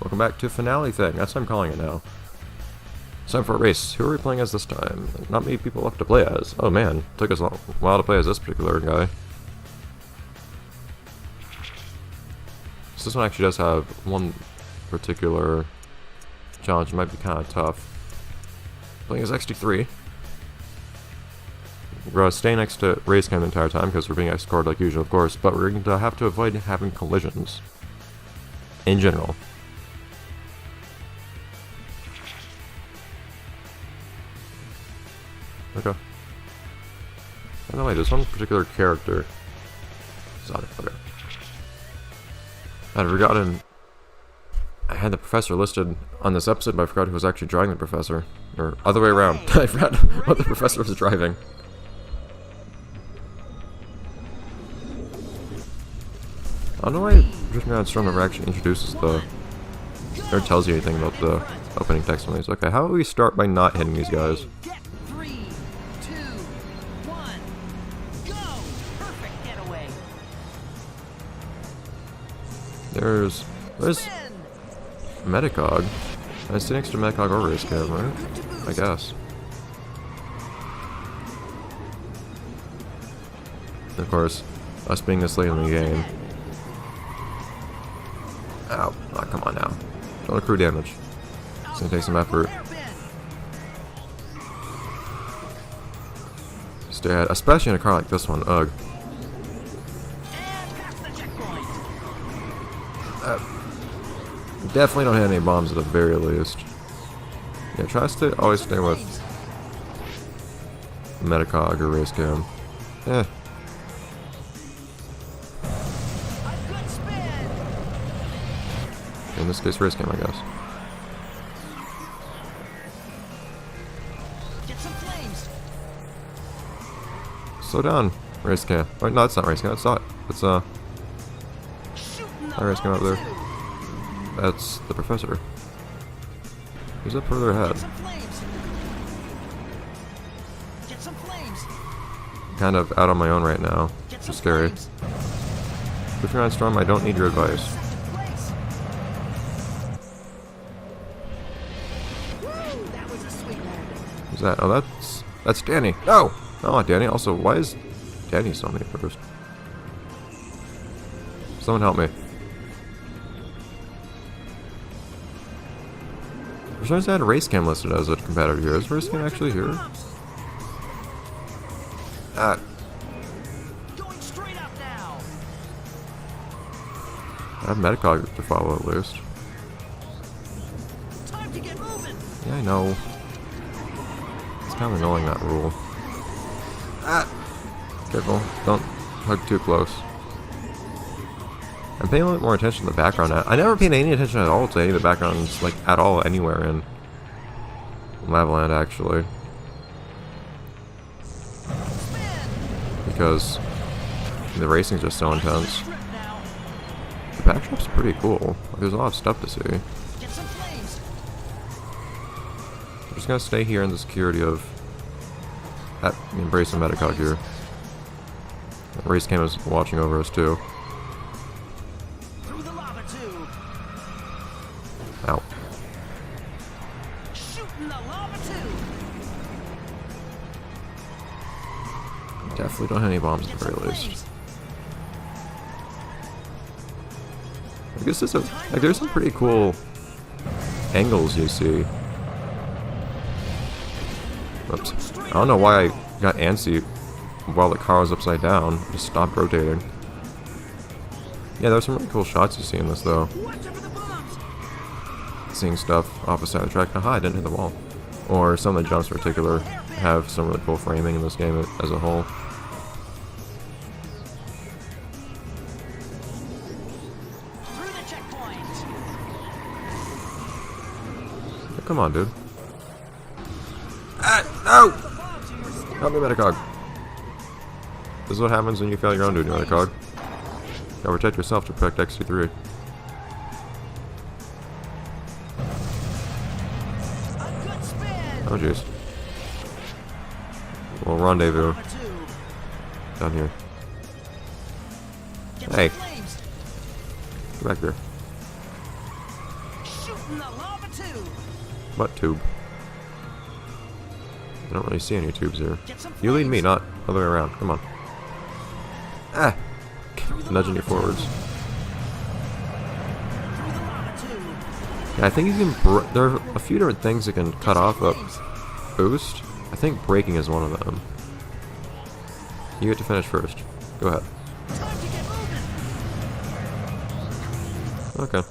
Welcome back to Finale Thing. That's what I'm calling it now. It's time for a race. Who are we playing as this time? Not many people left to play as. Oh man, took us a while to play as this particular guy. So this one actually does have one particular challenge. It might be kind of tough. Playing as XT3. We're going to stay next to race cam the entire time because we're being escorted like usual, of course, but we're going to have to avoid having collisions. In general. Okay. By the way, there's one particular character. Sorry, okay. I'd forgotten. I had the professor listed on this episode, but I forgot who was actually driving the professor. Or other way around. I forgot what the professor was driving. I don't know why Drifting Around Storm never actually introduces the... or tells you anything about the opening text on these. Okay, how do we start by not hitting these guys? 3, 2, 1, go! Perfect getaway. There's Metacog. I sit next to Metacog or Race Cam, right? I guess. And of course, us being this late in the game. Ow. Oh, come on now. Don't accrue damage. It's gonna take some effort. Stay ahead, especially in a car like this one. Ugh. Definitely don't hit any bombs at the very least. Yeah, try to always stay with Metacog or Race Cam. Eh. In this case, Race Cam, I guess. Slow down, Race Cam. Wait, no, that's not Race Cam. That's not. It's not Race Cam up there. That's the professor. He's up further ahead. Kind of out on my own right now. Which is scary. If you're on Storm, I don't need your advice. Who's that? Oh, that's Danny. No! No, not Danny. Also, why is Danny on me first? Someone help me. For some reason I had Race Cam listed as a competitor here. Is Race Cam actually here? Ah. Going straight up now. I have Metacog to follow at least. Time to get moving. Yeah, I know. It's kind of annoying, that rule. Ah! Careful. Don't hug too close. I'm paying a little more attention to the background. I never paid any attention at all to any of the backgrounds, like, at all, anywhere in Lavaland, actually. Because the racing's just so intense. The backdrop's pretty cool. Like, there's a lot of stuff to see. I'm just gonna stay here in the security of embracing Metacog here. Race Cam is watching over us too. Ow. Definitely don't have any bombs at the very least. I guess there's some pretty cool angles you see. Oops. I don't know why I got antsy while the car was upside down. Just stopped rotating. Yeah, there's some really cool shots you see in this though. Seeing stuff off the side of the track. Aha, I didn't hit the wall. Or some of the jumps in particular have some really cool framing in this game as a whole. Oh, come on, dude. Ah, no! Help me, Metacog. This is what happens when you fail your own duty, Metacog. You gotta protect yourself to protect XT3. Oh jeez. Well, rendezvous. Down here. Hey. Get back there. Shooting the lava tube. What tube? I don't really see any tubes here. Get some You lead me, flames. not other way around. Come on. Ah! Nudging you forwards. Through the lava tube. Yeah, I think you can. There are a few different things that can cut off a boost. I think braking is one of them. You get to finish first. Go ahead. Time to get moving. Okay.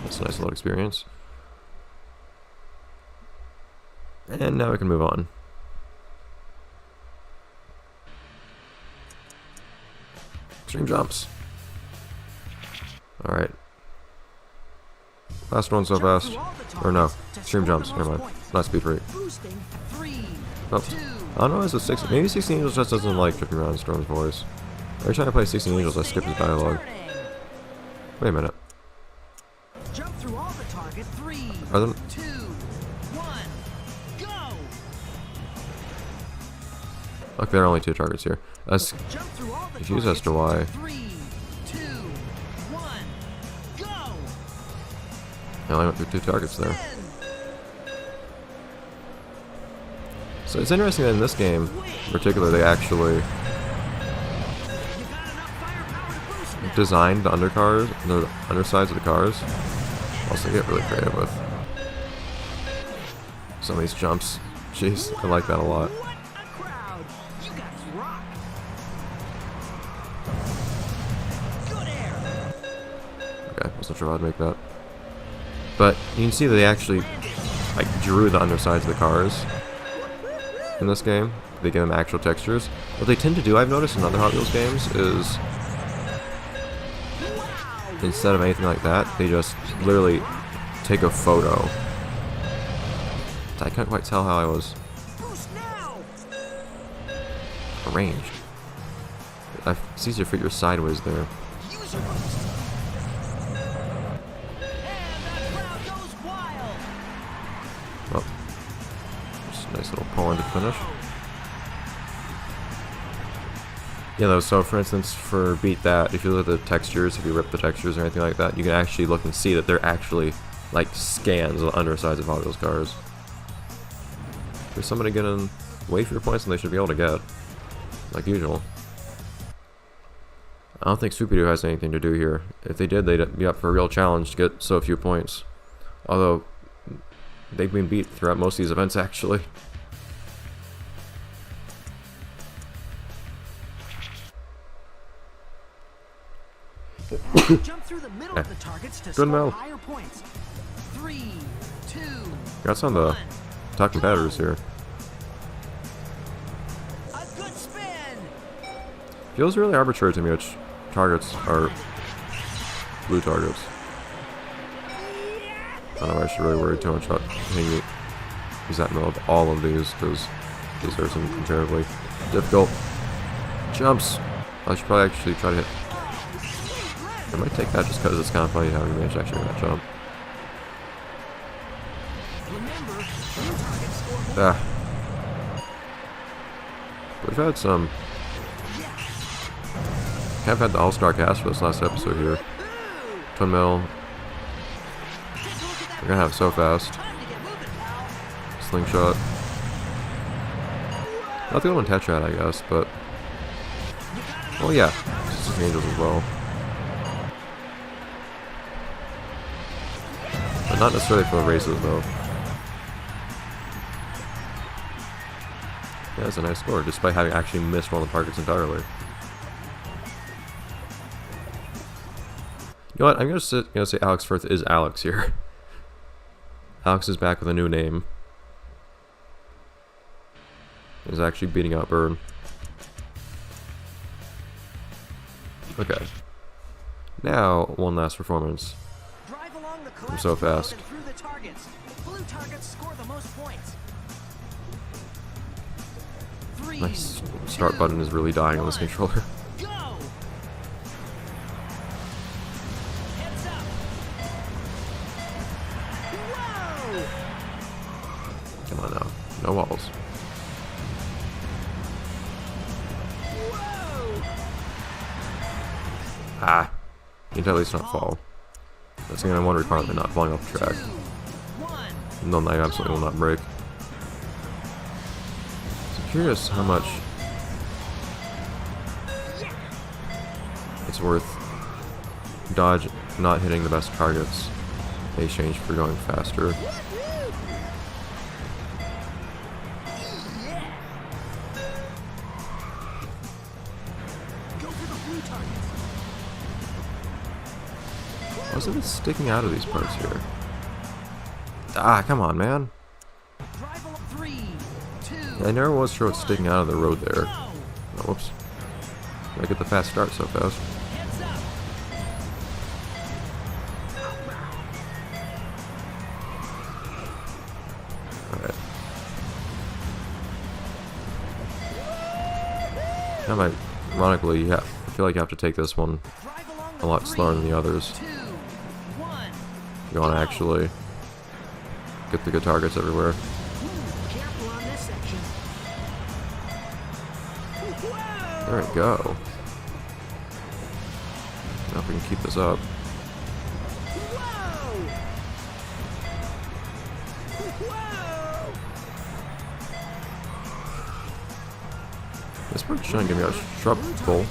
That's a nice little experience. And now we can move on. Extreme jumps. Alright. Last one so Jump fast. through all the Or no. targets to Extreme score jumps. the Never most mind. points. Not speed rate. Boosting. 3, Oh. 2, I don't know, is it 6? Maybe 16 Angels just doesn't like tripping around Storm's voice. Every time I play 16 Angels, I skip his dialogue. turning. Wait a minute. Jump through all the target. 3, Are there... 2, 1, go. Look, there are only 2 targets here. That's Jump through all the confused as to why. 3, 2, 1, go. I only went through 2 targets there. Spin. So it's interesting that in this game, in particular, they actually You got enough firepower to boost now. designed the undercars, the undersides of the cars. Also, get really creative with some of these jumps. Jeez, I like that a lot. What a crowd. You guys rock. Good air. Okay, wasn't sure how I'd make that. But you can see that they actually like drew the undersides of the cars in this game. They give them actual textures. What they tend to do, I've noticed in other Hot Wheels games, is instead of anything like that, they just literally take a photo. I can't quite tell how I was Boost now. arranged. It's easier to figure sideways there. Use your boost. And that crowd goes wild. Oh, just a nice little pull-in to finish. Yeah, though, so for instance, for Beat That, if you look at the textures, if you rip the textures or anything like that, you can actually look and see that they're actually, like, scans of the undersides of Hot Wheels cars. There's somebody getting way fewer points than they should be able to get, like usual. I don't think Super has anything to do here. If they did, they'd be up for a real challenge to get so few points. Although, they've been beat throughout most of these events, actually. Jump through the middle of the targets to Good score move. higher points. 3, 2, Got some of the 1. top competitors here. A good spin. Feels really arbitrary to me which targets are blue targets. I don't know if I should really worry too much about hitting use that in the middle of all of these, because these are some comparatively difficult jumps. I should probably actually try to hit. I might take that just because it's kind of funny how you managed to actually make that jump. Remember, blue targets score more. Ah. We've had some. Have had the all-star cast for this last episode here. Twin Mill. We're gonna have Sooo Fast. Time to get moving, pal. Slingshot. Not the one Tetrad, I guess, but. Well, yeah. Some Angels as well. But not necessarily for the races, though. Yeah, that's a nice score, despite having actually missed one of the targets entirely. You know what? I'm gonna say Alex Firth is Alex here. Alex is back with a new name. He's actually beating out Bird. Okay. Now, one last performance. Drive along the I'm so collapsed fast. road and through the targets. Blue targets score the most points. 3, My start button is really dying on this 1, controller. Go! Heads up! Whoa! Come on now. No walls. Whoa! Ah. You need to at least not fall. That's the only one requirement, not falling off the track. No, I absolutely will not break. So I'm curious how much it's worth dodge not hitting the best targets in exchange for going faster. Why is it sticking out of these parts here? Ah, come on, man. I never was sure what's sticking out of the road there. Oh, whoops. I get the fast start so fast. Alright. Now, ironically, I feel like you have to take this one a lot slower than the others. You want to actually get the good targets everywhere. There we go. Now if we can keep this up. This bird's trying to give me a shrub bowl.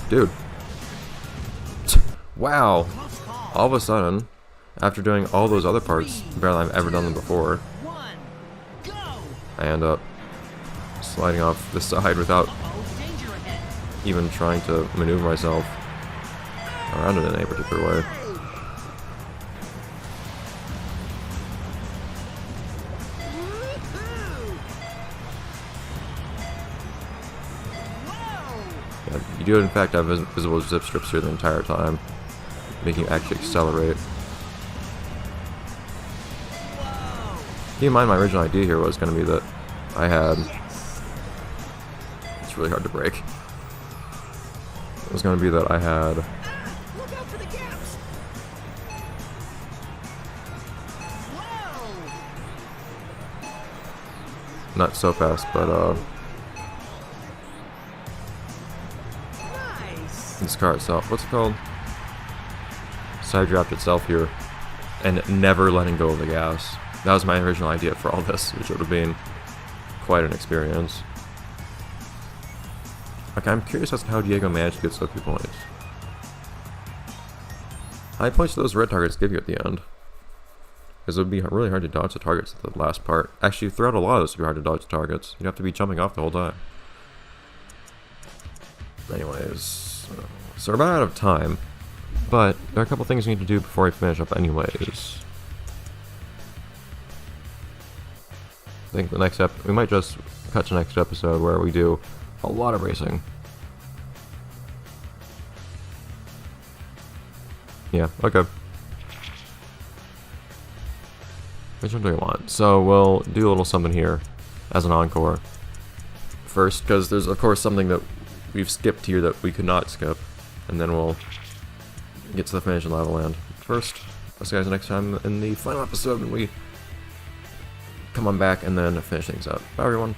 Dude. Wow. All of a sudden, after doing all those other parts better than I've ever done them before, I end up sliding off the side without even trying to maneuver myself around it in any particular way. Yeah, you do in fact have visible zip strips here the entire time, making you actually accelerate. Keep in mind, my original idea here was going to be that I had... It's really hard to break. It was going to be that I had... Look out for the gaps. Not so fast, but Nice. this car itself, what's it called? Side draft itself here, and never letting go of the gas. That was my original idea for all this, which would have been quite an experience. Okay, I'm curious as to how Diego managed to get so few points. How many points do those red targets give you at the end? Because it would be really hard to dodge the targets at the last part. Actually, throughout a lot of this, it would be hard to dodge the targets. You'd have to be jumping off the whole time. Anyways, so we're about out of time. But there are a couple things we need to do before we finish up anyways. I think the next we might just cut to the next episode where we do a lot of racing. Yeah, okay. Which one do we want? So we'll do a little something here as an encore. First, because there's of course something that we've skipped here that we could not skip. And then we'll get to the finishing level. And first, I'll see you guys next time in the final episode when we come on back and then finish things up. Bye everyone.